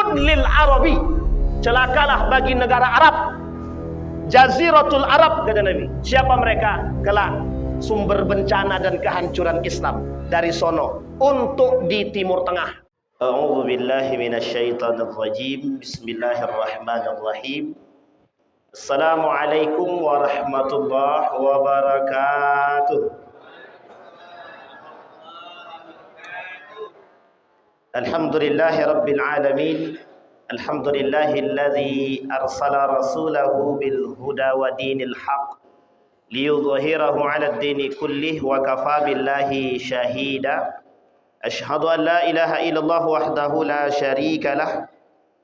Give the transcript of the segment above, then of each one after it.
wailun lil arabi, celakalah bagi negara Arab, Jaziratul Arab, kata Nabi. Siapa mereka? Kelak sumber bencana dan kehancuran Islam dari sono untuk di Timur Tengah. A'udzu billahi minasyaitonir rajim. Bismillahirrahmanirrahim. Assalamualaikum warahmatullahi wabarakatuh. Alhamdulillahi rabbil alamin. Alhamdulillahilladzi arsala rasulahu bil huda wa dinil haq liyudhhirahu 'ala ad-dini kullih wa kafa billahi shahida. Asyhadu an la ilaha illallah wahdahu la syarika lah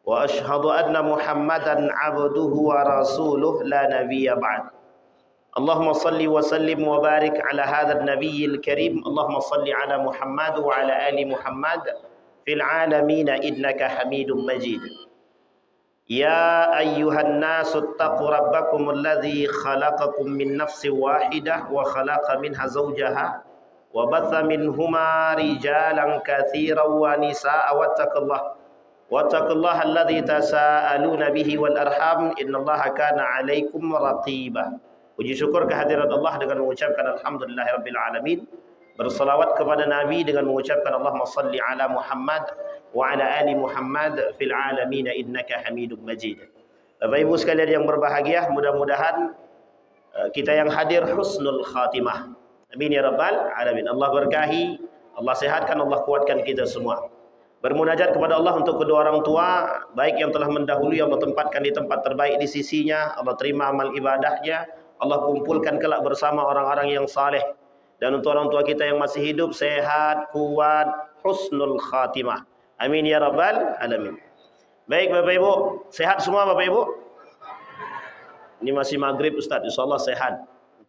wa asyhadu anna Muhammadan 'abduhu wa rasuluh la nabiyya ba'd. Allahumma salli wa sallim wa barik ala hadzal nabiyyil karim. Allahumma salli ala Muhammad wa ala ali Muhammad fil alamin innaka Hamidum Majid. Ya ayyuhan nasu taqu rabbakum alladzi khalaqakum min nafsin wahidah wa khalaqa minha zawjaha wa batha minhuma rijalan katsiran wa nisaa'a wattaqullaha alladzi tasaaluna bihi wal arham innallaha kana 'alaikum raqiba. Puji syukur kehadirat Allah dengan mengucapkan alhamdulillahirabbil alamin. Bersalawat kepada Nabi dengan mengucapkan Allahumma salli ala Muhammad wa ala ali Muhammad fil alamin innaka Hamidum Majid. Bapak Ibu sekalian yang berbahagia, mudah-mudahan kita yang hadir husnul khatimah. Amin ya rabbal alamin. Allah berkahi, Allah sehatkan, Allah kuatkan kita semua. Bermunajat kepada Allah untuk kedua orang tua baik yang telah mendahului, Allah tempatkan di tempat terbaik di sisinya, Allah terima amal ibadahnya, Allah kumpulkan kelak bersama orang-orang yang saleh. Dan untuk orang tua kita yang masih hidup, sehat, kuat, husnul khatimah. Amin ya rabbal alamin. Baik Bapak Ibu, sehat semua Bapak Ibu? Ini masih maghrib Ustaz, insyaallah sehat.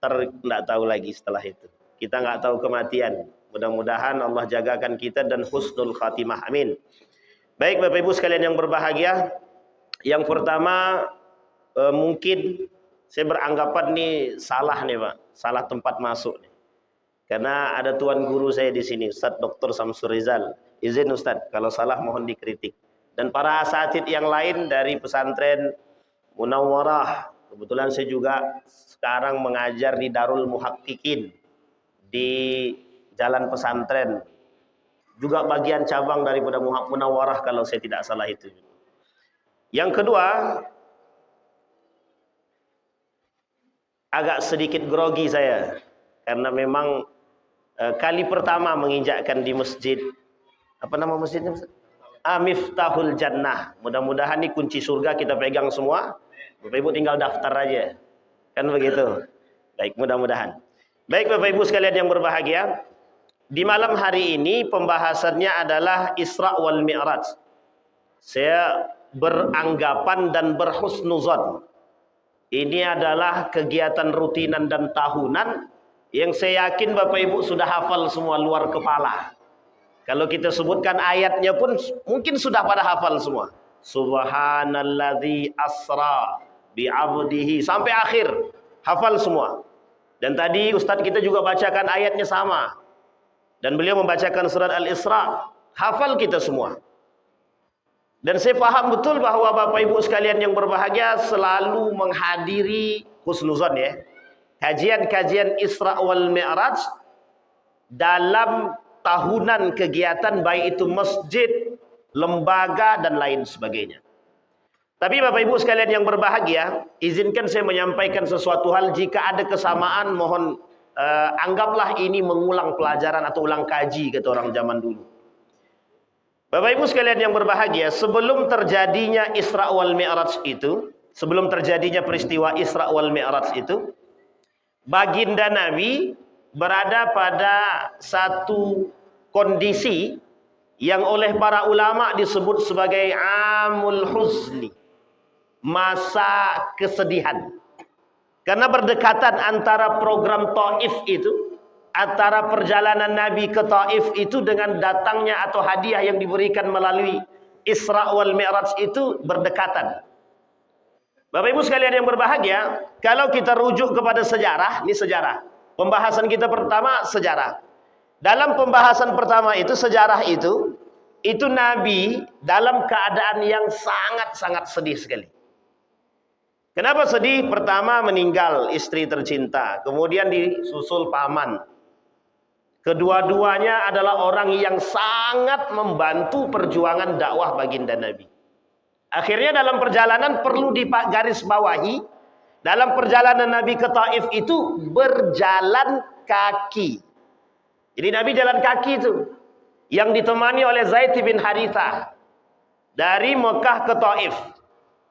Ntar enggak tahu lagi setelah itu. Kita enggak tahu kematian. Mudah-mudahan Allah jagakan kita dan husnul khatimah. Amin. Baik Bapak Ibu sekalian yang berbahagia. Yang pertama, mungkin saya beranggapan nih salah nih Pak. Salah tempat masuk nih. Karena ada tuan guru saya di sini, Ustaz Dr. Samsul Rizal. Izin Ustaz, kalau salah mohon dikritik. Dan para asatid yang lain dari pesantren Munawwarah. Kebetulan saya juga sekarang mengajar di Darul Muhaqqiqin di Jalan Pesantren. Juga bagian cabang daripada Munawwarah kalau saya tidak salah itu. Yang kedua, agak sedikit grogi saya. Karena memang kali pertama menginjakkan di masjid, apa nama masjidnya? Miftahul Jannah. Mudah-mudahan ini kunci surga kita pegang semua. Bapak Ibu tinggal daftar aja. Kan begitu. Baik, mudah-mudahan. Baik Bapak Ibu sekalian yang berbahagia. Di malam hari ini pembahasannya adalah Isra wal Mi'raj. Saya beranggapan dan berhusnuzon. Ini adalah kegiatan rutinan dan tahunan yang saya yakin Bapak Ibu sudah hafal semua luar kepala. Kalau kita sebutkan ayatnya pun mungkin sudah pada hafal semua. Subhanalladzi asra bi'abdihi sampai akhir hafal semua. Dan tadi Ustadz kita juga bacakan ayatnya sama. Dan beliau membacakan surat Al-Isra. Hafal kita semua. Dan saya paham betul bahwa Bapak Ibu sekalian yang berbahagia selalu menghadiri husnuzon ya. Kajian-kajian Isra wal Mi'raj dalam tahunan kegiatan baik itu masjid, lembaga dan lain sebagainya. Tapi Bapak Ibu sekalian yang berbahagia, izinkan saya menyampaikan sesuatu hal. Jika ada kesamaan mohon anggaplah ini mengulang pelajaran atau ulang kaji kata orang zaman dulu. Bapak Ibu sekalian yang berbahagia, sebelum terjadinya Isra wal Mi'raj itu, sebelum terjadinya peristiwa Isra wal Mi'raj itu, baginda Nabi berada pada satu kondisi yang oleh para ulama disebut sebagai amul huzni, masa kesedihan. Karena berdekatan antara program Taif itu, antara perjalanan Nabi ke Taif itu dengan datangnya atau hadiah yang diberikan melalui Isra wal Mi'raj itu berdekatan. Bapak Ibu sekalian yang berbahagia, kalau kita rujuk kepada sejarah, ini sejarah. Pembahasan kita pertama sejarah. Dalam pembahasan pertama itu, sejarah itu, itu Nabi dalam keadaan yang sangat-sangat sedih sekali. Kenapa sedih? Pertama, meninggal istri tercinta, kemudian disusul paman. Kedua-duanya adalah orang yang sangat membantu perjuangan dakwah baginda Nabi. Akhirnya dalam perjalanan perlu digarisbawahi, dalam perjalanan Nabi ke Taif itu berjalan kaki. Jadi Nabi jalan kaki itu, yang ditemani oleh Zaid bin Harithah dari Mekah ke Taif.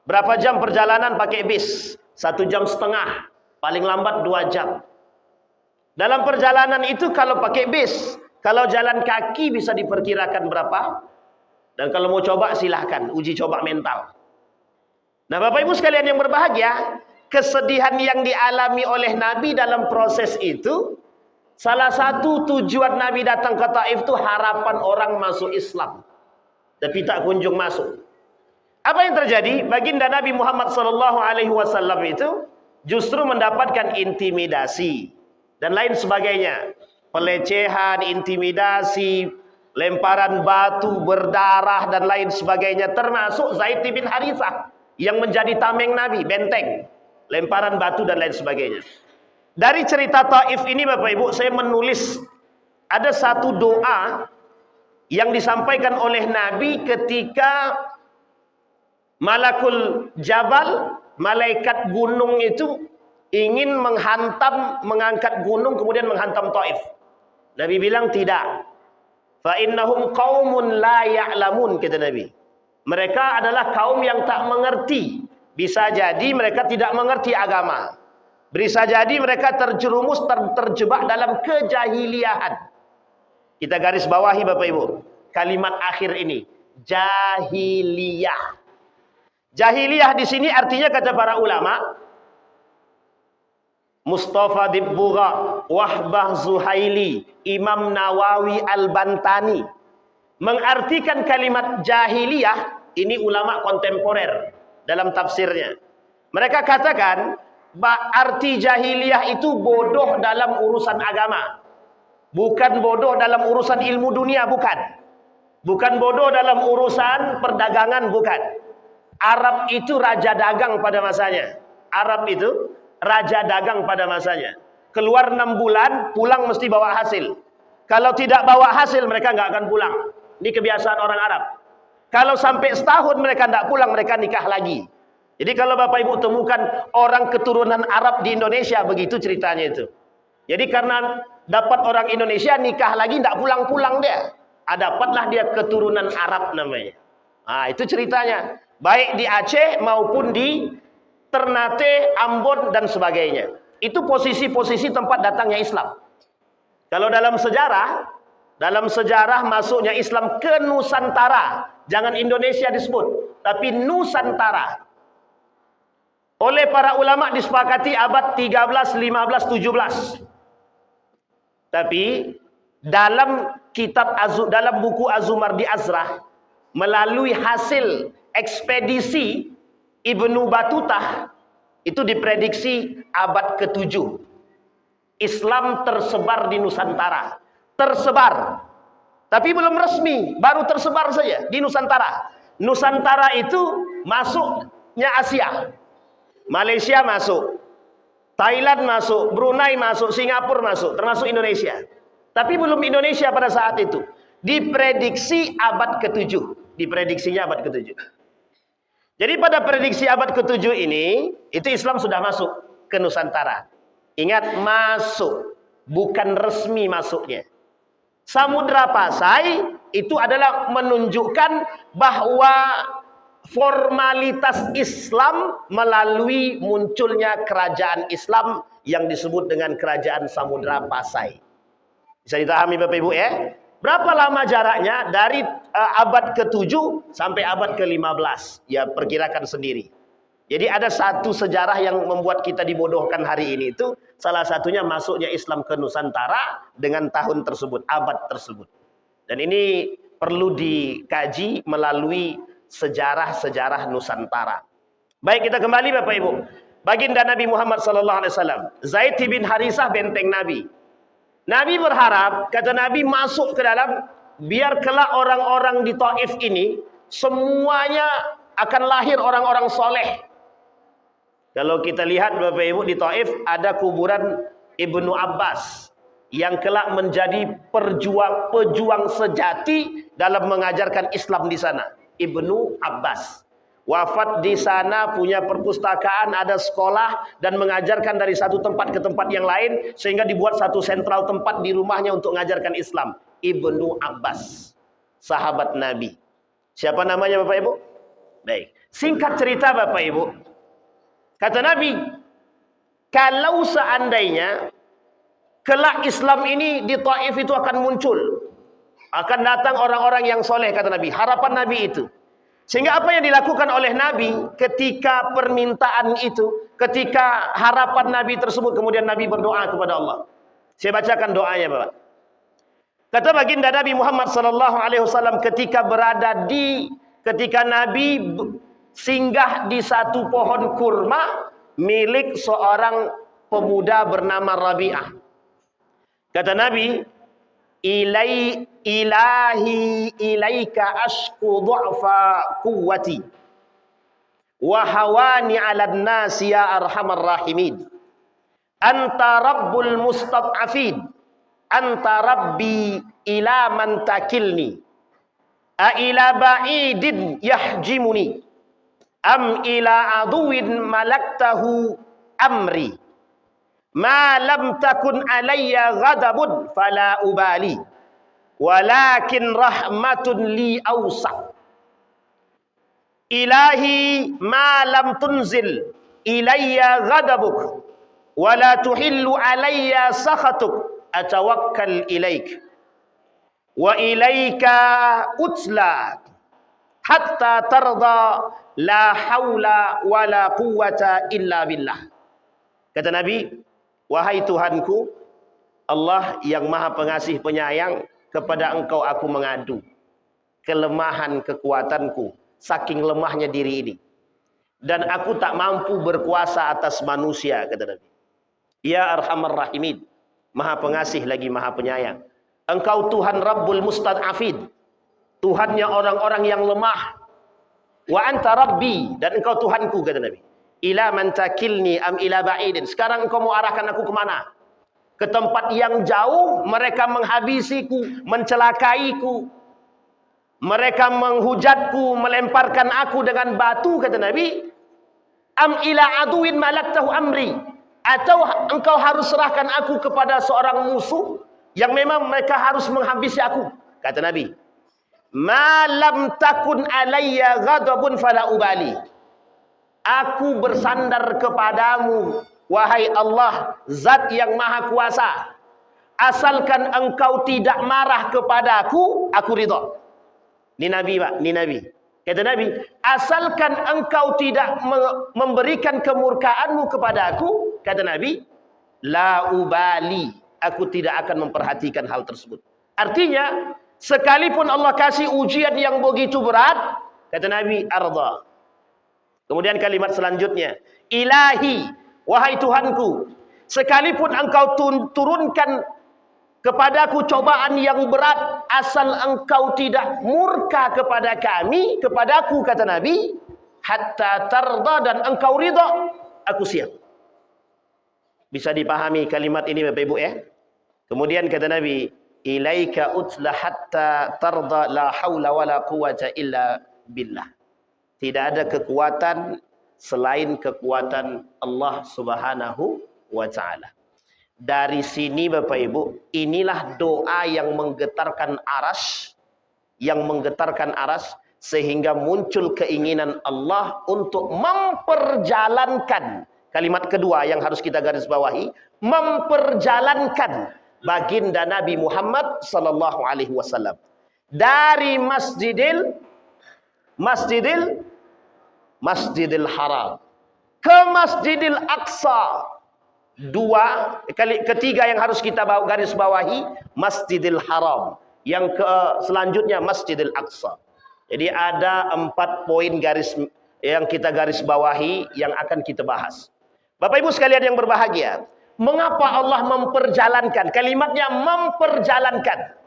Berapa jam perjalanan pakai bis? 1,5 jam, paling lambat 2 jam. Dalam perjalanan itu kalau pakai bis, kalau jalan kaki bisa diperkirakan berapa? Dan kalau mau coba silahkan, uji coba mental. Nah Bapak Ibu sekalian yang berbahagia, kesedihan yang dialami oleh Nabi dalam proses itu, salah satu tujuan Nabi datang ke Taif itu harapan orang masuk Islam. Tapi tak kunjung masuk. Apa yang terjadi? Baginda Nabi Muhammad SAW itu justru mendapatkan intimidasi dan lain sebagainya. Pelecehan, intimidasi, lemparan batu, berdarah dan lain sebagainya. Termasuk Zaid bin Harithah yang menjadi tameng Nabi, benteng. Lemparan batu dan lain sebagainya. Dari cerita Taif ini Bapak Ibu, saya menulis ada satu doa yang disampaikan oleh Nabi ketika Malakul Jabal, malaikat gunung itu ingin mengangkat gunung kemudian menghantam Taif. Nabi bilang tidak. Fa innahum qaumun la ya'lamun, kata Nabi. Mereka adalah kaum yang tak mengerti. Bisa jadi mereka tidak mengerti agama. Bisa jadi mereka terjerumus, terjebak dalam kejahiliahan. Kita garis bawahi Bapak Ibu, kalimat akhir ini, jahiliyah. Jahiliyah di sini artinya kata para ulama, Mustafa Dibbugha, Wahbah Zuhaili, Imam Nawawi Al-Bantani mengartikan kalimat jahiliyah ini ulama kontemporer dalam tafsirnya. Mereka katakan arti jahiliyah itu bodoh dalam urusan agama, bukan bodoh dalam urusan ilmu dunia, bukan bodoh dalam urusan perdagangan, bukan. Arab itu raja dagang pada masanya. Arab itu raja dagang pada masanya. Keluar 6 bulan, pulang mesti bawa hasil. Kalau tidak bawa hasil, mereka nggak akan pulang. Ini kebiasaan orang Arab. Kalau sampai setahun mereka tidak pulang, mereka nikah lagi. Jadi kalau Bapak Ibu temukan orang keturunan Arab di Indonesia, begitu ceritanya itu. Jadi karena dapat orang Indonesia nikah lagi, tidak pulang-pulang dia. Dapatlah dia keturunan Arab namanya. Nah, itu ceritanya. Baik di Aceh maupun di Ternate, Ambon dan sebagainya. Itu posisi-posisi tempat datangnya Islam. Kalau dalam sejarah masuknya Islam ke Nusantara, jangan Indonesia disebut, tapi Nusantara. Oleh para ulama disepakati abad 13, 15, 17. Tapi dalam dalam buku Az-Zumardi Azrah, melalui hasil ekspedisi Ibnu Batutah, itu diprediksi abad ke-7 Islam tersebar di Nusantara. Tersebar, tapi belum resmi, baru tersebar saja di Nusantara. Nusantara itu masuknya Asia. Malaysia masuk, Thailand masuk, Brunei masuk, Singapura masuk, termasuk Indonesia. Tapi belum Indonesia pada saat itu. Diprediksi abad ke-7. Diprediksinya abad ke-7. Jadi pada prediksi abad ke-7 ini, itu Islam sudah masuk ke Nusantara. Ingat, masuk, bukan resmi masuknya. Samudra Pasai itu adalah menunjukkan bahwa formalitas Islam melalui munculnya kerajaan Islam yang disebut dengan kerajaan Samudra Pasai. Bisa dipahami Bapak Ibu ya? Berapa lama jaraknya dari abad ke-7 sampai abad ke-15? Ya perkirakan sendiri. Jadi ada satu sejarah yang membuat kita dibodohkan hari ini, itu salah satunya masuknya Islam ke Nusantara dengan tahun tersebut, abad tersebut. Dan ini perlu dikaji melalui sejarah-sejarah Nusantara. Baik, kita kembali Bapak Ibu. Baginda Nabi Muhammad SAW, Zaid bin Harithah benteng Nabi. Nabi berharap, kata Nabi, masuk ke dalam biar kelak orang-orang di Taif ini semuanya akan lahir orang-orang soleh. Kalau kita lihat Bapak Ibu di Taif ada kuburan Ibnu Abbas yang kelak menjadi pejuang sejati dalam mengajarkan Islam di sana. Ibnu Abbas wafat di sana, punya perpustakaan, ada sekolah dan mengajarkan dari satu tempat ke tempat yang lain sehingga dibuat satu sentral tempat di rumahnya untuk mengajarkan Islam. Ibnu Abbas, sahabat Nabi. Siapa namanya Bapak Ibu? Baik, singkat cerita Bapak Ibu, kata Nabi, kalau seandainya kelak Islam ini di Taif itu akan muncul, akan datang orang-orang yang soleh, kata Nabi. Harapan Nabi itu. Sehingga apa yang dilakukan oleh Nabi ketika permintaan itu, ketika harapan Nabi tersebut, kemudian Nabi berdoa kepada Allah. Saya bacakan doanya Bapak. Kata baginda Nabi Muhammad SAW ketika Nabi singgah di satu pohon kurma milik seorang pemuda bernama Rabi'ah. Kata Nabi, ilahi ilaika ashku du'fa quwwati wa hawani 'alan nasi ya arhamar rahimin. Anta rabbul mustad'afin, anta rabbi ila man takilni, a ila ba'idin yahjimuni, am ila aduwin malaktahu amri. Ma lam takun alayya ghadabun fala ubali, walakin rahmatun li awsa. Ilahi ma lam tunzil ilayya ghadabuk wala tuhillu alayya sakhatuk, atawakkal ilaik wa ilaika utla hatta tarda, la haula wala quwwata illa billah. Kata Nabi, wahai Tuhanku, Allah yang maha pengasih penyayang, kepada engkau aku mengadu kelemahan kekuatanku, saking lemahnya diri ini, dan aku tak mampu berkuasa atas manusia, kata Nabi. Ya arhamar rahimin, maha pengasih lagi maha penyayang. Engkau Tuhan Rabbul Mustad'afin, Tuhannya orang-orang yang lemah. Wa anta rabbi, dan engkau Tuhanku, kata Nabi. Ila man takilni am ila ba'idin. Sekarang engkau mau arahkan aku kemana? Ke tempat yang jauh, mereka menghabisiku, mencelakaiku, mereka menghujatku, melemparkan aku dengan batu, kata Nabi. Am ila aduwin malaktahu amri, atau engkau harus serahkan aku kepada seorang musuh yang memang mereka harus menghabisi aku, kata Nabi. Ma lam takun alayya ghadabun fala ubali. Aku bersandar kepadamu, wahai Allah, zat yang maha kuasa. Asalkan engkau tidak marah kepadaku, aku ridha. Ini Nabi Pak, ini Nabi. Kata Nabi, asalkan engkau tidak memberikan kemurkaanmu kepadaku, kata Nabi, la ubali, aku tidak akan memperhatikan hal tersebut. Artinya, sekalipun Allah kasih ujian yang begitu berat, kata Nabi, arda. Kemudian kalimat selanjutnya, ilahi, wahai Tuhanku, sekalipun engkau turunkan kepadaku cobaan yang berat, asal engkau tidak murka kepada kami, kepadaku, kata Nabi, hatta tarda, dan engkau ridha, aku siap. Bisa dipahami kalimat ini Bapak Ibu ya? Kemudian kata Nabi, ilaika utla hatta tarda, la haula wala quwwata illa billah. Tidak ada kekuatan selain kekuatan Allah Subhanahu wa ta'ala. Dari sini Bapak Ibu, inilah doa yang menggetarkan aras, sehingga muncul keinginan Allah untuk memperjalankan, kalimat kedua yang harus kita garis bawahi, memperjalankan baginda Nabi Muhammad sallallahu alaihi wasallam dari Masjidil Haram ke Masjidil Aqsa. Ketiga yang harus kita garis bawahi, Masjidil Haram. Yang selanjutnya Masjidil Aqsa. Jadi ada 4 poin yang kita garis bawahi yang akan kita bahas. Bapak Ibu sekalian yang berbahagia, mengapa Allah memperjalankan? Kalimatnya memperjalankan.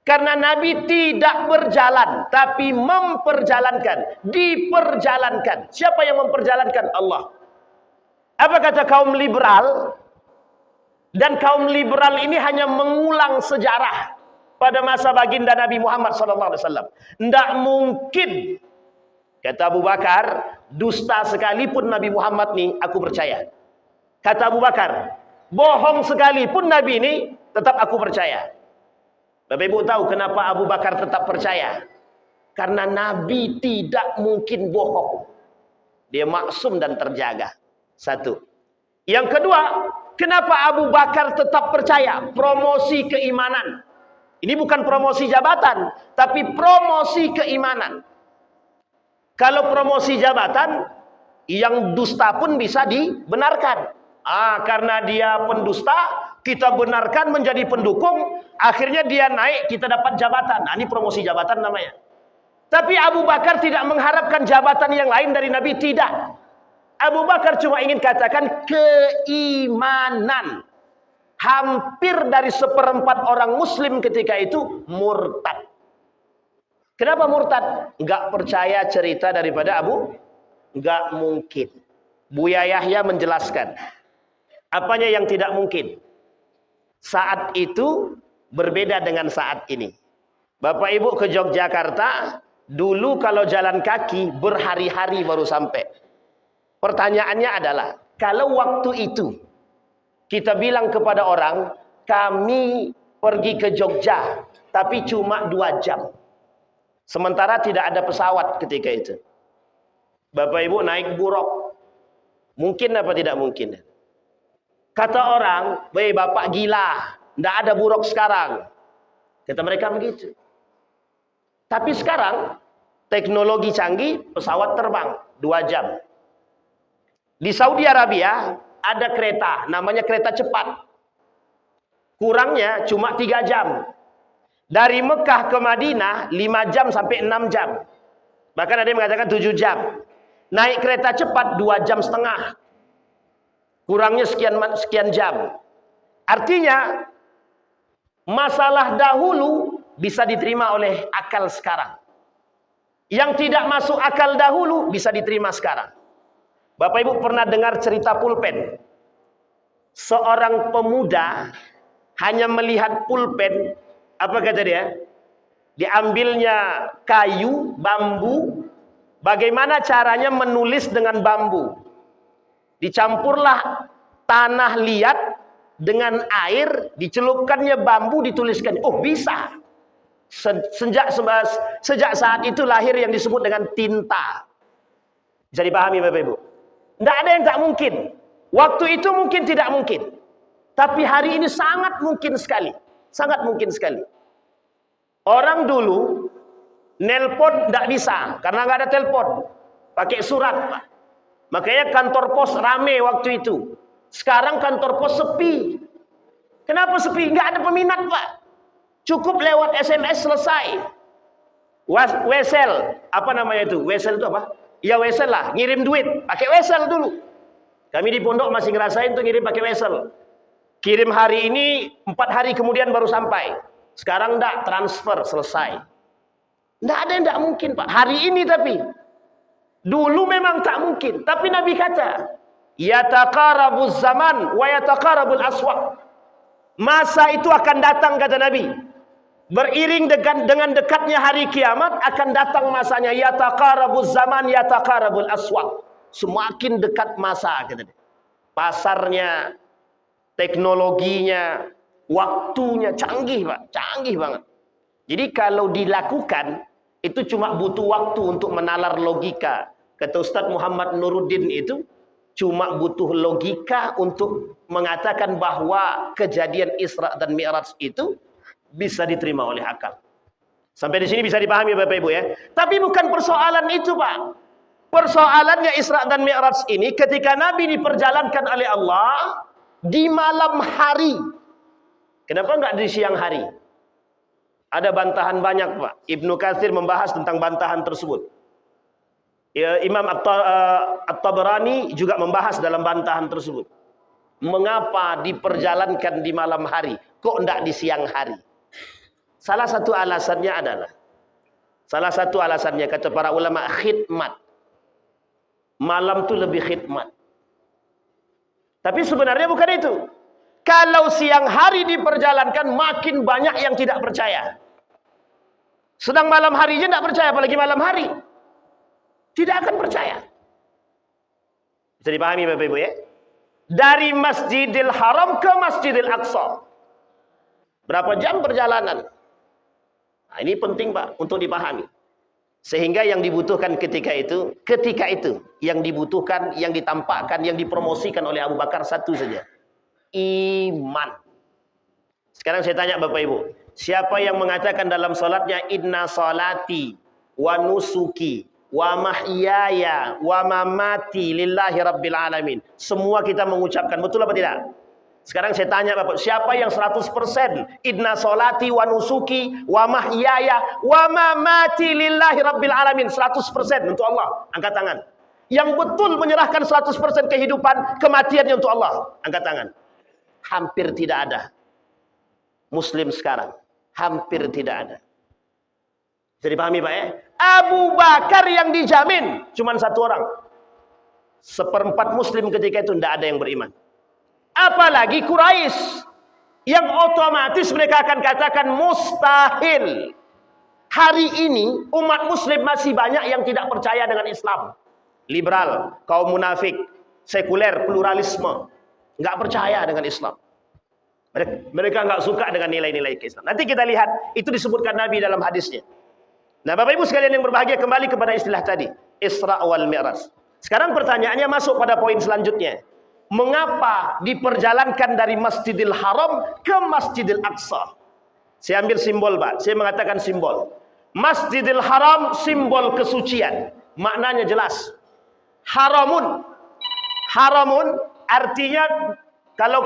Karena Nabi tidak berjalan, tapi memperjalankan, diperjalankan. Siapa yang memperjalankan? Allah. Apa kata kaum liberal? Dan kaum liberal ini hanya mengulang sejarah pada masa baginda Nabi Muhammad SAW. Tidak mungkin, kata Abu Bakar, dusta sekalipun Nabi Muhammad ini, aku percaya. Kata Abu Bakar, bohong sekalipun Nabi ini, tetap aku percaya. Bapak Ibu tahu kenapa Abu Bakar tetap percaya? Karena Nabi tidak mungkin bohong. Dia maksum dan terjaga. Satu. Yang kedua, kenapa Abu Bakar tetap percaya? Promosi keimanan. Ini bukan promosi jabatan, tapi promosi keimanan. Kalau promosi jabatan, yang dusta pun bisa dibenarkan. Karena dia pendusta, kita benarkan menjadi pendukung, akhirnya dia naik, kita dapat jabatan. Ini promosi jabatan namanya. Tapi Abu Bakar tidak mengharapkan jabatan yang lain dari Nabi, tidak. Abu Bakar cuma ingin katakan keimanan. Hampir dari 1/4 orang muslim ketika itu murtad. Kenapa murtad? Enggak percaya cerita daripada Abu? Enggak mungkin. Buya Yahya menjelaskan. Apanya yang tidak mungkin? Saat itu berbeda dengan saat ini. Bapak Ibu ke Yogyakarta, dulu kalau jalan kaki berhari-hari baru sampai. Pertanyaannya adalah, kalau waktu itu kita bilang kepada orang, kami pergi ke Jogja, tapi cuma 2 jam. Sementara tidak ada pesawat ketika itu. Bapak Ibu naik buruk. Mungkin apa tidak mungkin? Kata orang, "Weh bapak gila, tidak ada buruk sekarang." Kata mereka begitu. Tapi sekarang, teknologi canggih, pesawat terbang 2 jam. Di Saudi Arabia, ada kereta, namanya kereta cepat. Kurangnya cuma 3 jam. Dari Mekah ke Madinah, 5 jam sampai 6 jam. Bahkan ada yang mengatakan 7 jam. Naik kereta cepat 2,5 jam. Kurangnya sekian jam. Artinya, masalah dahulu bisa diterima oleh akal sekarang. Yang tidak masuk akal dahulu bisa diterima sekarang. Bapak Ibu pernah dengar cerita pulpen? Seorang pemuda hanya melihat pulpen, apa kata dia? Diambilnya kayu, bambu, bagaimana caranya menulis dengan bambu. Dicampurlah tanah liat dengan air, dicelupkannya bambu, dituliskan. Oh bisa. Sejak saat itu lahir yang disebut dengan tinta. Bisa dipahami Bapak Ibu? Tidak ada yang tak mungkin. Waktu itu mungkin tidak mungkin. Tapi hari ini sangat mungkin sekali. Sangat mungkin sekali. Orang dulu nelpon tidak bisa. Karena nggak ada telepon. Pakai surat Pak. Makanya kantor pos rame waktu itu. Sekarang kantor pos sepi. Kenapa sepi? Nggak ada peminat Pak. Cukup lewat SMS selesai. Wesel. Apa namanya itu? Wesel itu apa? Ya wesel lah. Ngirim duit. Pakai wesel dulu. Kami di pondok masih ngerasain tuh ngirim pakai wesel. Kirim hari ini, 4 hari kemudian baru sampai. Sekarang enggak, transfer, selesai. Enggak ada yang enggak mungkin Pak. Hari ini tapi. Dulu memang tak mungkin. Tapi Nabi kata, yataqarabuz zaman wa yataqarabul aswaq. Masa itu akan datang kata Nabi. Beriring dengan dekatnya hari kiamat akan datang masanya. Yataqarabuz zaman yataqarabul aswaq. Semakin dekat masa kata dia. Pasarnya, teknologinya, waktunya canggih Pak, canggih banget. Jadi kalau dilakukan itu cuma butuh waktu untuk menalar logika. Kata Ustadz Muhammad Nuruddin itu cuma butuh logika untuk mengatakan bahwa kejadian Isra dan Mi'raj itu bisa diterima oleh akal. Sampai di sini bisa dipahami Bapak Ibu ya. Tapi bukan persoalan itu Pak. Persoalannya Isra dan Mi'raj ini ketika Nabi diperjalankan oleh Allah di malam hari. Kenapa enggak di siang hari? Ada bantahan banyak Pak. Ibnu Katsir membahas tentang bantahan tersebut. Imam At-Tabarani juga membahas dalam bantahan tersebut. Mengapa diperjalankan di malam hari? Kok enggak di siang hari? Salah satu alasannya kata para ulama khidmat. Malam itu lebih khidmat. Tapi sebenarnya bukan itu. Kalau siang hari diperjalankan, makin banyak yang tidak percaya. Sedang malam harinya tidak percaya, apalagi malam hari. Tidak akan percaya. Bisa dipahami Bapak Ibu ya? Dari Masjidil Haram ke Masjidil Aqsa. Berapa jam perjalanan? Nah, ini penting Pak untuk dipahami. Sehingga yang dibutuhkan ketika itu yang dibutuhkan, yang ditampakkan, yang dipromosikan oleh Abu Bakar satu saja. Iman. Sekarang saya tanya Bapak Ibu, siapa yang mengatakan dalam salatnya inna salati wa nusuki wa mahyaya wa mamati lillahi rabbil alamin? Semua kita mengucapkan, betul apa tidak? Sekarang saya tanya Bapak, siapa yang 100% inna salati wa nusuki wa mahyaya wa mamati lillahi rabbil alamin, 100% untuk Allah? Angkat tangan. Yang betul menyerahkan 100% kehidupan, kematiannya untuk Allah, angkat tangan. Hampir tidak ada. Muslim sekarang hampir tidak ada. Bisa dipahami Pak ya? Abu Bakar yang dijamin cuma satu orang. 1/4 Muslim ketika itu tidak ada yang beriman. Apalagi Quraisy yang otomatis mereka akan katakan mustahil. Hari ini umat Muslim masih banyak yang tidak percaya dengan Islam. Liberal, kaum munafik, sekuler, pluralisme, nggak percaya dengan Islam. Mereka nggak suka dengan nilai-nilai Islam. Nanti kita lihat itu disebutkan Nabi dalam hadisnya. Nah, Bapak Ibu sekalian yang berbahagia, kembali kepada istilah tadi, Isra wal Mi'raj. Sekarang pertanyaannya masuk pada poin selanjutnya. Mengapa diperjalankan dari Masjidil Haram ke Masjidil Aqsa? Saya ambil simbol, Pak. Saya mengatakan simbol. Masjidil Haram simbol kesucian. Maknanya jelas. Haramun. Haramun artinya kalau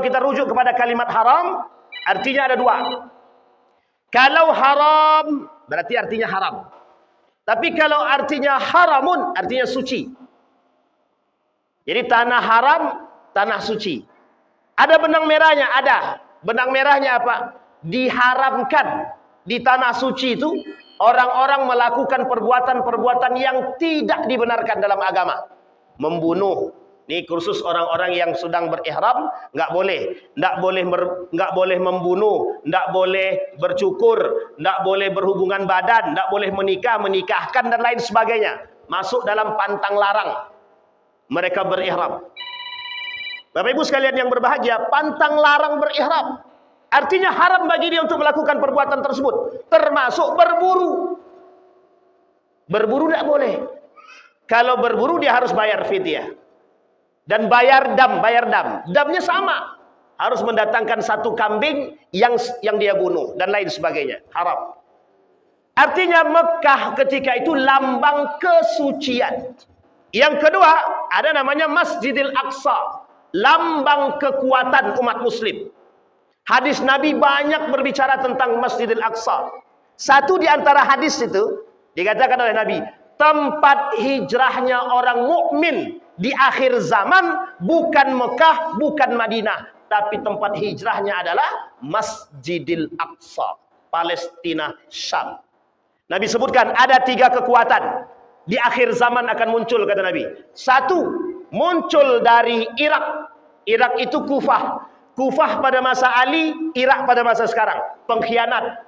kita rujuk kepada kalimat haram, artinya ada dua. Kalau haram berarti artinya haram. Tapi kalau artinya haramun artinya suci. Jadi tanah haram, tanah suci. Ada benang merahnya? Ada. Benang merahnya apa? Diharamkan di tanah suci itu orang-orang melakukan perbuatan-perbuatan yang tidak dibenarkan dalam agama. Membunuh. Ini khusus orang-orang yang sedang berihram, nggak boleh. Nggak boleh membunuh, nggak boleh bercukur, nggak boleh berhubungan badan, nggak boleh menikahkan dan lain sebagainya. Masuk dalam pantang larang. Mereka berihram. Bapak Ibu sekalian yang berbahagia, pantang larang berihram. Artinya haram bagi dia untuk melakukan perbuatan tersebut. Termasuk berburu. Berburu tidak boleh. Kalau berburu dia harus bayar fidyah. Dan bayar dam. Damnya sama. Harus mendatangkan satu kambing yang dia bunuh. Dan lain sebagainya. Haram. Artinya Mekah ketika itu lambang kesucian. Yang kedua, ada namanya Masjidil Aqsa, lambang kekuatan umat muslim. Hadis Nabi banyak berbicara tentang Masjidil Aqsa. Satu di antara hadis itu dikatakan oleh Nabi, tempat hijrahnya orang mukmin di akhir zaman bukan Mekah, bukan Madinah, tapi tempat hijrahnya adalah Masjidil Aqsa, Palestina, Syam. Nabi sebutkan ada 3 kekuatan di akhir zaman akan muncul, kata Nabi. Satu, muncul dari Irak. Irak itu Kufah. Kufah pada masa Ali, Irak pada masa sekarang. Pengkhianat.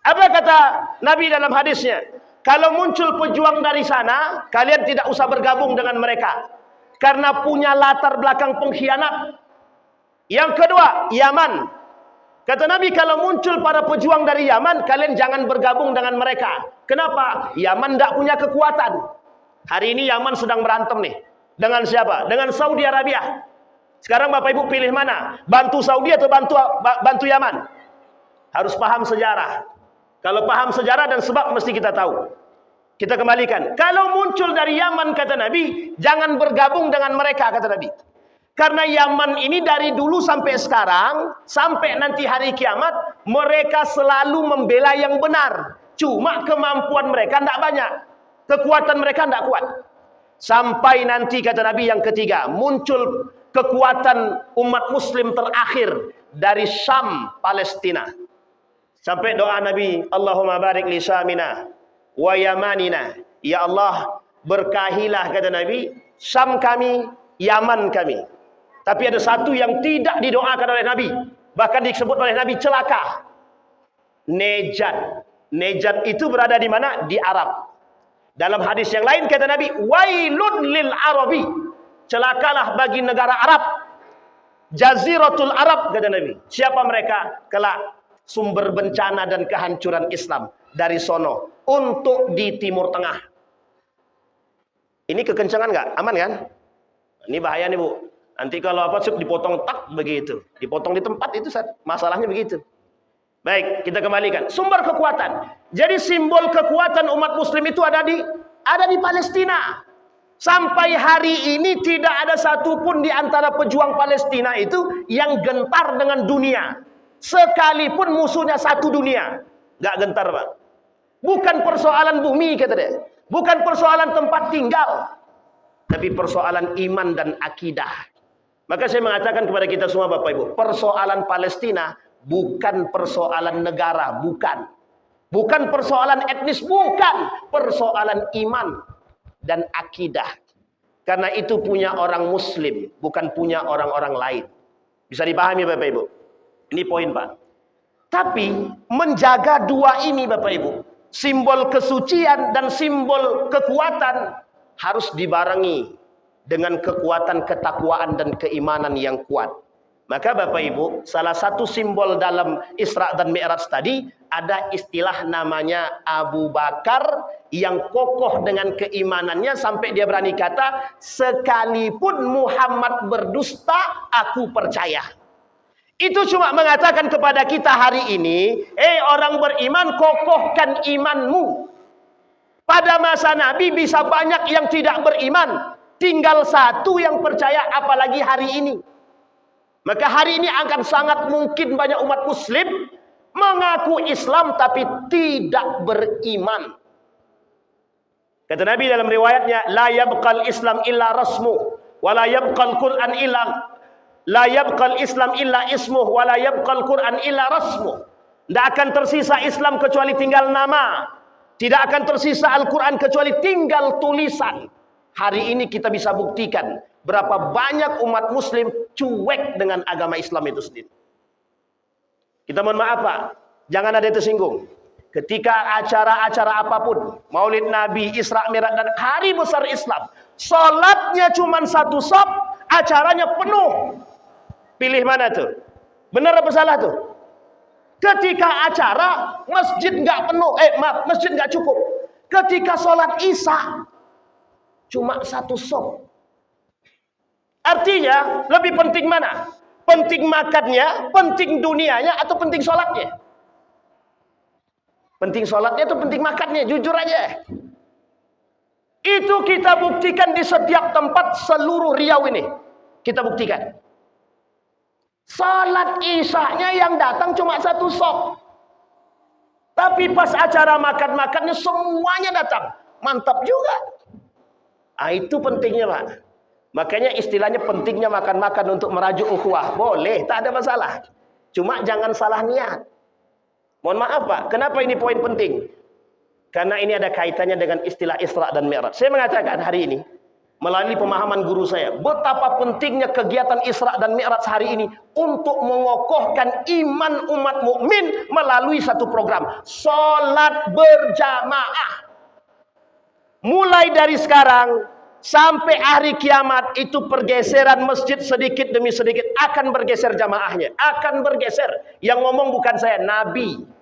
Apa kata Nabi dalam hadisnya? Kalau muncul pejuang dari sana, kalian tidak usah bergabung dengan mereka. Karena punya latar belakang pengkhianat. Yang kedua, Yaman. Kata Nabi, kalau muncul para pejuang dari Yaman, kalian jangan bergabung dengan mereka. Kenapa? Yaman tidak punya kekuatan. Hari ini Yaman sedang berantem nih. Dengan siapa? Dengan Saudi Arabia. Sekarang Bapak Ibu pilih mana? Bantu Saudi atau bantu Yaman? Harus paham sejarah. Kalau paham sejarah dan sebab mesti kita tahu. Kita kembalikan. Kalau muncul dari Yaman, kata Nabi, jangan bergabung dengan mereka, kata Nabi. Karena Yaman ini dari dulu sampai sekarang, sampai nanti hari kiamat, mereka selalu membela yang benar. Cuma kemampuan mereka tidak banyak. Kekuatan mereka tidak kuat. Sampai nanti, kata Nabi, yang ketiga, muncul kekuatan umat muslim terakhir dari Syam, Palestina. Sampai doa Nabi, Allahumma barik li Syamina wa Yamanina. Ya Allah, berkahilah kata Nabi, Syam kami, Yaman kami. Tapi ada satu yang tidak didoakan oleh Nabi, bahkan disebut oleh Nabi celaka. Nejat. Nejat itu berada di mana? Di Arab. Dalam hadis yang lain kata Nabi, wailun lil Arabi. Celakalah bagi negara Arab. Jaziratul Arab kata Nabi. Siapa mereka? Kelak sumber bencana dan kehancuran Islam dari sono untuk di Timur Tengah. Ini kekencangan nggak? Aman kan? Ini bahaya nih Bu. Nanti kalau apa dipotong tak begitu, dipotong di tempat itu masalahnya begitu. Baik, kita kembalikan sumber kekuatan. Jadi simbol kekuatan umat Muslim itu ada di Palestina. Sampai hari ini tidak ada satupun di antara pejuang Palestina itu yang gentar dengan dunia. Sekalipun musuhnya satu dunia, nggak gentar Pak. Bukan persoalan bumi kata dia, bukan persoalan tempat tinggal, tapi persoalan iman dan akidah. Maka saya mengatakan kepada kita semua Bapak Ibu, persoalan Palestina bukan persoalan negara, bukan. Bukan persoalan etnis, bukan. Persoalan iman dan akidah. Karena itu punya orang Muslim, bukan punya orang-orang lain. Bisa dipahami Bapak Ibu? Ini poin Pak. Tapi menjaga dua ini Bapak Ibu, simbol kesucian dan simbol kekuatan harus dibarengi dengan kekuatan ketakwaan dan keimanan yang kuat. Maka Bapak Ibu, salah satu simbol dalam Isra dan Mi'raj tadi ada istilah namanya Abu Bakar yang kokoh dengan keimanannya sampai dia berani kata, sekalipun Muhammad berdusta, aku percaya. Itu cuma mengatakan kepada kita hari ini, orang beriman, kokohkan imanmu. Pada masa Nabi bisa banyak yang tidak beriman, tinggal satu yang percaya, apalagi hari ini. Maka hari ini akan sangat mungkin banyak umat Muslim mengaku Islam tapi tidak beriman. Kata Nabi dalam riwayatnya, la yabqal Islam illa rasmu, wa la yabqal Quran illa la yabqal Islam illa ismuh, wa la yabqal Quran illa rasmu. Tidak akan tersisa Islam kecuali tinggal nama. Tidak akan tersisa Al-Quran kecuali tinggal tulisan. Hari ini kita bisa buktikan berapa banyak umat Muslim cuek dengan agama Islam itu sendiri. Kita mohon maaf Pak, jangan ada yang tersinggung. Ketika acara-acara apapun, Maulid Nabi, Isra Mi'raj dan hari besar Islam, sholatnya cuma satu saf, acaranya penuh. Pilih mana tuh? Benar apa salah tuh? Ketika acara masjid nggak penuh, masjid nggak cukup. Ketika sholat Isya cuma satu saf. Artinya lebih penting mana? Penting makannya, penting dunianya, atau penting sholatnya? Penting sholatnya atau penting makannya? Jujur aja. Itu kita buktikan di setiap tempat seluruh Riau ini. Kita buktikan. Salat Isyanya yang datang cuma satu saf. Tapi pas acara makan-makannya semuanya datang. Mantap juga. Itu pentingnya Pak. Makanya istilahnya pentingnya makan-makan untuk merajuk ukhuwah. Boleh, tak ada masalah. Cuma jangan salah niat. Mohon maaf Pak, kenapa ini poin penting? Karena ini ada kaitannya dengan istilah Isra dan Mi'raj. Saya mengatakan hari ini, melalui pemahaman guru saya, betapa pentingnya kegiatan Isra dan Mi'raj hari ini untuk mengokohkan iman umat mukmin melalui satu program, sholat berjamaah. Mulai dari sekarang sampai hari kiamat itu pergeseran masjid sedikit demi sedikit akan bergeser jamaahnya, akan bergeser. Yang ngomong bukan saya, Nabi.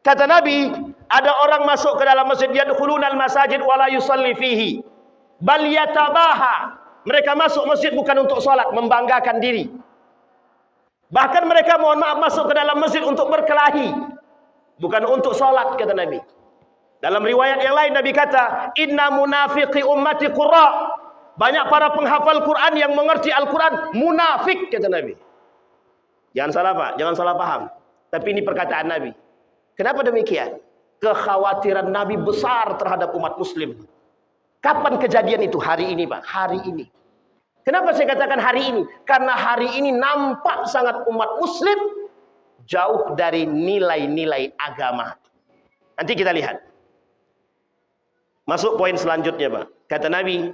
Kata Nabi, ada orang masuk ke dalam masjid, yadkhulunal masajid wala yusalli fihi bal yatabaha. Mereka masuk masjid bukan untuk salat, membanggakan diri. Bahkan mereka mohon maaf masuk ke dalam masjid untuk berkelahi, bukan untuk salat kata Nabi. Dalam riwayat yang lain Nabi kata, inna munafiqi ummati qurra. Banyak para penghafal Quran yang mengerti Al-Quran munafik kata Nabi. Jangan salah Pak, jangan salah paham. Tapi ini perkataan Nabi. Kenapa demikian? Kekhawatiran Nabi besar terhadap umat Muslim. Kapan kejadian itu? Hari ini Pak, hari ini. Kenapa saya katakan hari ini? Karena hari ini nampak sangat umat Muslim jauh dari nilai-nilai agama. Nanti kita lihat. Masuk poin selanjutnya, Pak. Kata Nabi,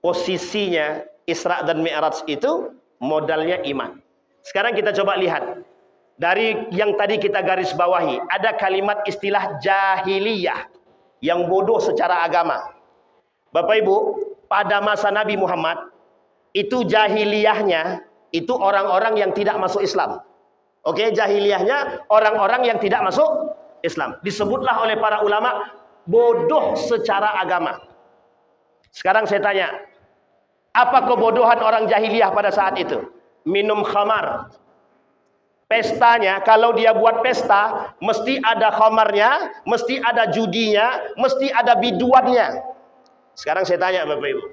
posisinya Isra dan Mi'raj itu modalnya iman. Sekarang kita coba lihat. Dari yang tadi kita garis bawahi, ada kalimat istilah jahiliyah yang bodoh secara agama. Bapak Ibu, pada masa Nabi Muhammad, itu jahiliyahnya itu orang-orang yang tidak masuk Islam. Oke, jahiliyahnya orang-orang yang tidak masuk Islam. Disebutlah oleh para ulama bodoh secara agama. Sekarang saya tanya, apa kebodohan orang jahiliyah pada saat itu? Minum khamar. Pestanya, kalau dia buat pesta, mesti ada khamarnya, mesti ada judinya, mesti ada biduannya. Sekarang saya tanya Bapak Ibu,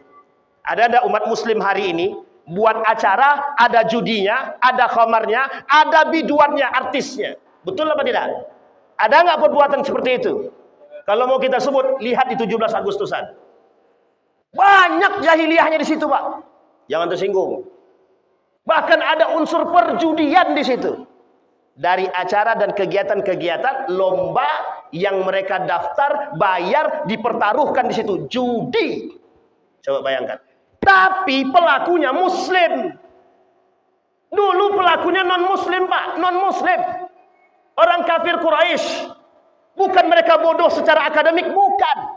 ada enggak umat muslim hari ini buat acara, ada judinya, ada khamarnya, ada biduannya, artisnya? Betul apa tidak? Ada enggak perbuatan seperti itu? Kalau mau kita sebut, lihat di 17 Agustusan. Banyak jahiliyahnya di situ, Pak. Jangan tersinggung. Bahkan ada unsur perjudian di situ. Dari acara dan kegiatan-kegiatan lomba yang mereka daftar, bayar, dipertaruhkan di situ. Judi. Coba bayangkan. Tapi pelakunya muslim. Dulu pelakunya non-muslim, Pak. Non-muslim. Orang kafir Quraisy. Bukan mereka bodoh secara akademik, bukan.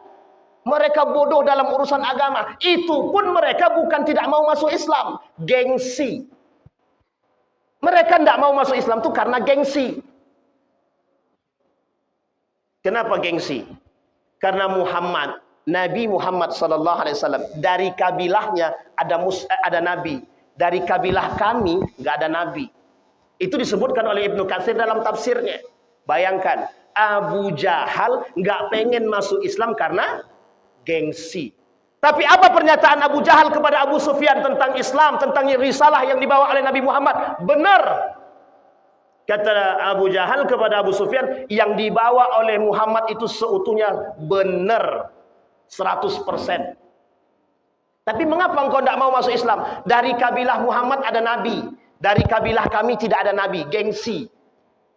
Mereka bodoh dalam urusan agama. Itu pun mereka bukan tidak mau masuk Islam. Gengsi. Mereka tidak mau masuk Islam itu karena gengsi. Kenapa gengsi? Karena Nabi Muhammad SAW dari kabilahnya ada nabi. Dari kabilah kami nggak ada nabi. Itu disebutkan oleh Ibnu Katsir dalam tafsirnya. Bayangkan, Abu Jahal nggak pengen masuk Islam karena gengsi. Tapi apa pernyataan Abu Jahal kepada Abu Sufyan tentang Islam, tentang risalah yang dibawa oleh Nabi Muhammad? Benar. Kata Abu Jahal kepada Abu Sufyan, yang dibawa oleh Muhammad itu seutuhnya benar. 100%. Tapi mengapa engkau tidak mau masuk Islam? Dari kabilah Muhammad ada Nabi. Dari kabilah kami tidak ada Nabi. Gengsi.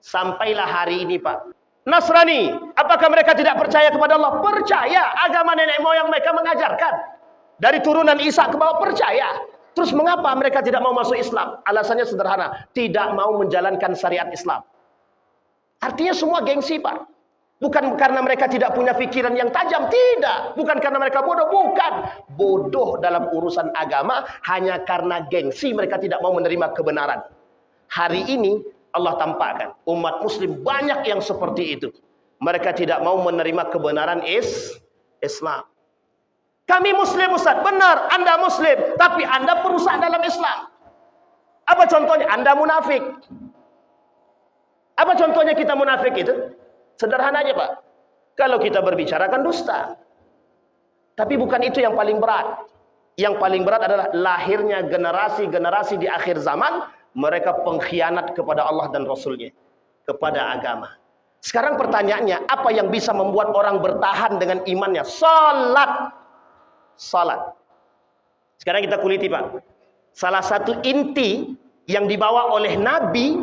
Sampailah hari ini, Pak. Nasrani, apakah mereka tidak percaya kepada Allah? Percaya. Agama nenek moyang mereka mengajarkan. Dari turunan Isa ke bawah, percaya. Terus mengapa mereka tidak mau masuk Islam? Alasannya sederhana. Tidak mau menjalankan syariat Islam. Artinya semua gengsi, Pak. Bukan karena mereka tidak punya pikiran yang tajam. Tidak. Bukan karena mereka bodoh. Bukan. Bodoh dalam urusan agama hanya karena gengsi mereka tidak mau menerima kebenaran. Hari ini Allah tampakkan umat muslim banyak yang seperti itu. Mereka tidak mau menerima kebenaran Islam. Kami muslim, Ustaz. Benar, Anda muslim, tapi Anda perusak dalam Islam. Apa contohnya? Anda munafik. Apa contohnya kita munafik itu? Sederhana aja, Pak. Kalau kita berbicara kan dusta. Tapi bukan itu yang paling berat. Yang paling berat adalah lahirnya generasi-generasi di akhir zaman. Mereka pengkhianat kepada Allah dan Rasulnya, kepada agama. Sekarang pertanyaannya, apa yang bisa membuat orang bertahan dengan imannya? Salat. Salat. Sekarang kita kuliti, Pak. Salah satu inti yang dibawa oleh Nabi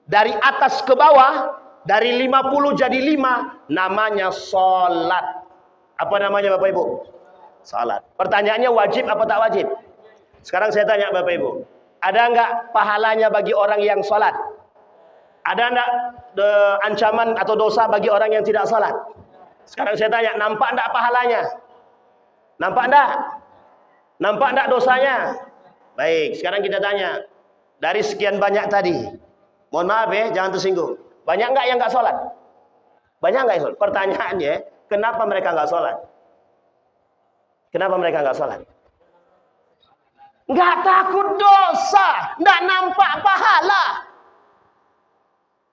dari atas ke bawah, dari 50 jadi 5, namanya salat. Apa namanya, Bapak Ibu? Salat. Pertanyaannya, wajib apa tak wajib? Sekarang saya tanya Bapak Ibu, ada enggak pahalanya bagi orang yang sholat? Ada enggak ancaman atau dosa bagi orang yang tidak sholat? Sekarang saya tanya, nampak enggak pahalanya? Nampak enggak? Nampak enggak dosanya? Baik, sekarang kita tanya, dari sekian banyak tadi, mohon maaf ya, jangan tersinggung, banyak enggak yang enggak sholat? Banyak enggak yang sholat? Pertanyaannya, kenapa mereka enggak sholat? Kenapa mereka enggak sholat? Nggak takut dosa, nggak nampak pahala.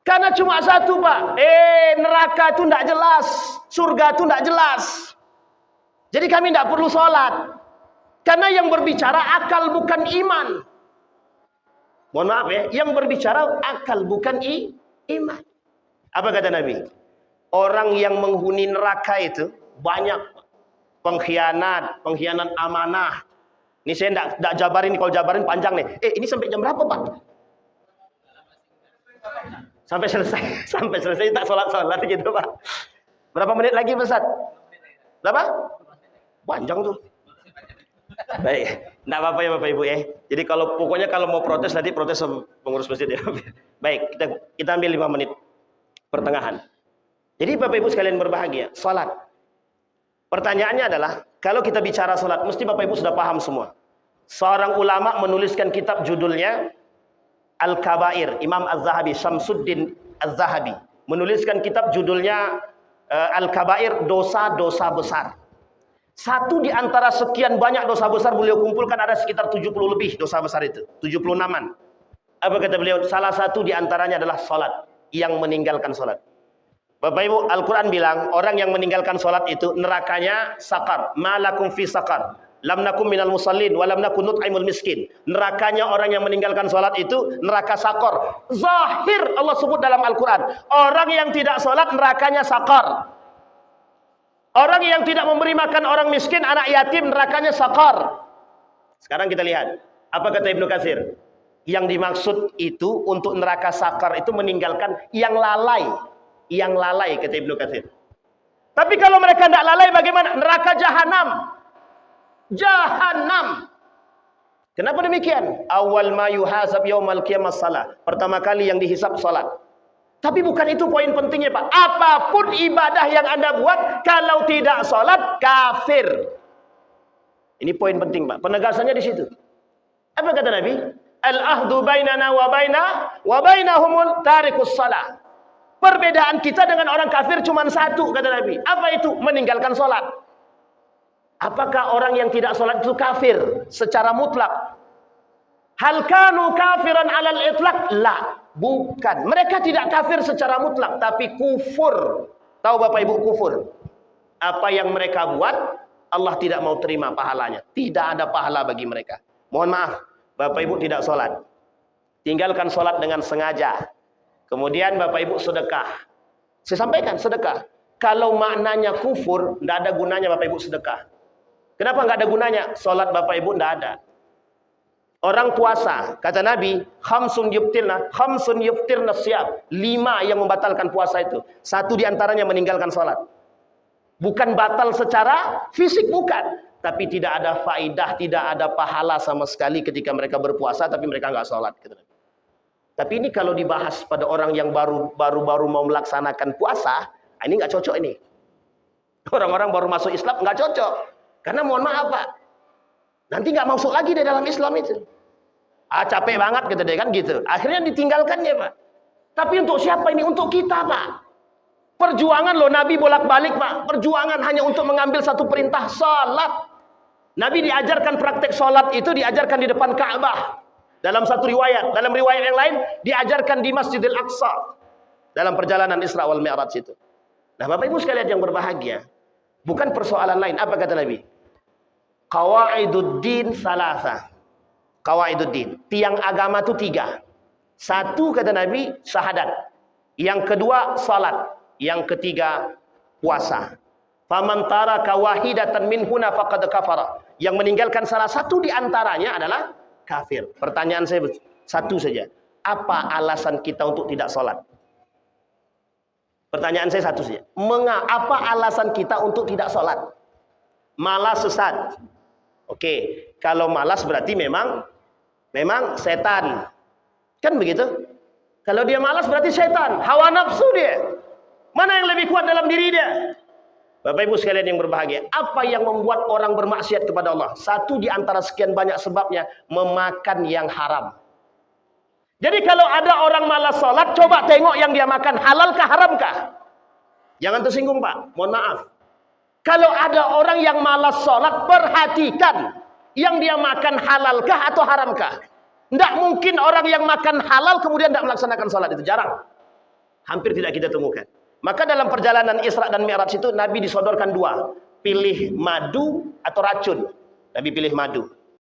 Karena cuma satu, Pak. Neraka itu nggak jelas, surga itu nggak jelas. Jadi kami nggak perlu sholat. Karena yang berbicara akal bukan iman. Mohon maaf ya, yang berbicara akal bukan iman. Apa kata Nabi? Orang yang menghuni neraka itu banyak. Pengkhianat amanah. Ini saya enggak jabarin, kalau jabarin panjang nih. Ini sampai jam berapa, Pak? Sampai selesai. Sampai selesai tak sholat gitu Pak. Berapa menit lagi Ustaz? Berapa? Panjang tuh. Baik, enggak apa-apa ya Bapak Ibu ya. Jadi pokoknya kalau mau protes nanti protes sama pengurus masjid ya. Baik, kita ambil 5 menit pertengahan. Jadi Bapak Ibu sekalian berbahagia, salat. Pertanyaannya adalah, kalau kita bicara salat, mesti Bapak Ibu sudah paham semua. Seorang ulama menuliskan kitab judulnya Al-Kabair, Imam Az-Zahabi, Syamsuddin Az-Zahabi menuliskan kitab judulnya Al-Kabair, dosa-dosa besar. Satu di antara sekian banyak dosa besar beliau kumpulkan ada sekitar 70 lebih dosa besar itu. 76-an. Apa kata beliau? Salah satu di antaranya adalah salat, yang meninggalkan salat. Bapak Ibu, Al-Quran bilang orang yang meninggalkan salat itu nerakanya sakar. Ma lakum fi sakar. Lam nakum minal musallin wa lam nakun nut'imul miskin. Nerakanya orang yang meninggalkan salat itu neraka sakar. Zahir Allah sebut dalam Al-Quran. Orang yang tidak salat nerakanya sakar. Orang yang tidak memberi makan orang miskin, anak yatim, nerakanya sakar. Sekarang kita lihat, apa kata Ibnu Katsir? Yang dimaksud itu untuk neraka sakar itu meninggalkan yang lalai. Yang lalai, kata Ibnu Katsir. Tapi kalau mereka tidak lalai bagaimana? Neraka jahanam. Jahanam. Kenapa demikian? Awal ma yuhasab yaumal qiyamah salah. Pertama kali yang dihisab salat. Tapi bukan itu poin pentingnya Pak. Apapun ibadah yang Anda buat, kalau tidak sholat, kafir. Ini poin penting Pak. Penegasannya di situ. Apa kata Nabi? Al-ahdu bainana wa bainahumul tarikus salah. Perbedaan kita dengan orang kafir cuma satu, kata Nabi. Apa itu? Meninggalkan sholat. Apakah orang yang tidak sholat itu kafir secara mutlak? Hal kanu kafiran alal itlaq? La. Bukan. Mereka tidak kafir secara mutlak, tapi kufur. Tahu Bapak Ibu kufur? Apa yang mereka buat, Allah tidak mau terima pahalanya. Tidak ada pahala bagi mereka. Mohon maaf, Bapak Ibu tidak sholat. Tinggalkan sholat dengan sengaja. Kemudian Bapak Ibu sedekah. Saya sampaikan sedekah. Kalau maknanya kufur, tidak ada gunanya Bapak Ibu sedekah. Kenapa nggak ada gunanya? Sholat Bapak Ibu tidak ada. Orang puasa, kata Nabi, khamsun yuftirna siyam. 5 yang membatalkan puasa itu. 1 diantaranya meninggalkan sholat. Bukan batal secara fisik, bukan. Tapi tidak ada faidah, tidak ada pahala sama sekali ketika mereka berpuasa, tapi mereka nggak sholat. Tapi ini kalau dibahas pada orang yang baru mau melaksanakan puasa, ini nggak cocok ini. Orang-orang baru masuk Islam nggak cocok. Karena mohon maaf Pak, nanti nggak masuk lagi di dalam Islam itu. Capek banget gitu deh kan gitu. Akhirnya ditinggalkannya Pak. Tapi untuk siapa ini? Untuk kita Pak. Perjuangan loh Nabi bolak-balik Pak. Perjuangan hanya untuk mengambil satu perintah salat. Nabi diajarkan praktek salat itu diajarkan di depan Ka'bah. Dalam satu riwayat. Dalam riwayat yang lain diajarkan di Masjidil Aqsa. Dalam perjalanan Isra wal Mi'raj itu. Nah Bapak Ibu sekalian yang berbahagia. Bukan persoalan lain. Apa kata Nabi? Qawaiduddin salasa. Qawaiduddin. Tiang agama itu 3. 1 kata Nabi syahadat. Yang kedua salat. Yang ketiga puasa. Faman taraka wahidatan minhuna faqad kafara. Yang meninggalkan salah satu di antaranya adalah kafir. Pertanyaan saya satu saja. Apa alasan kita untuk tidak salat? Pertanyaan saya satu saja. Apa alasan kita untuk tidak salat? Malas sesat. Oke, kalau malas berarti memang setan. Kan begitu? Kalau dia malas berarti setan, hawa nafsu dia. Mana yang lebih kuat dalam diri dia? Bapak Ibu sekalian yang berbahagia, apa yang membuat orang bermaksiat kepada Allah? Satu di antara sekian banyak sebabnya, memakan yang haram. Jadi kalau ada orang malas sholat, coba tengok yang dia makan, halalkah haramkah? Jangan tersinggung Pak, mohon maaf. Kalau ada orang yang malas sholat, perhatikan yang dia makan halalkah atau haramkah? Tidak mungkin orang yang makan halal kemudian tidak melaksanakan sholat, itu jarang. Hampir tidak kita temukan. Maka dalam perjalanan Isra dan Mi'raj itu Nabi disodorkan 2. Pilih madu atau racun. Nabi pilih madu.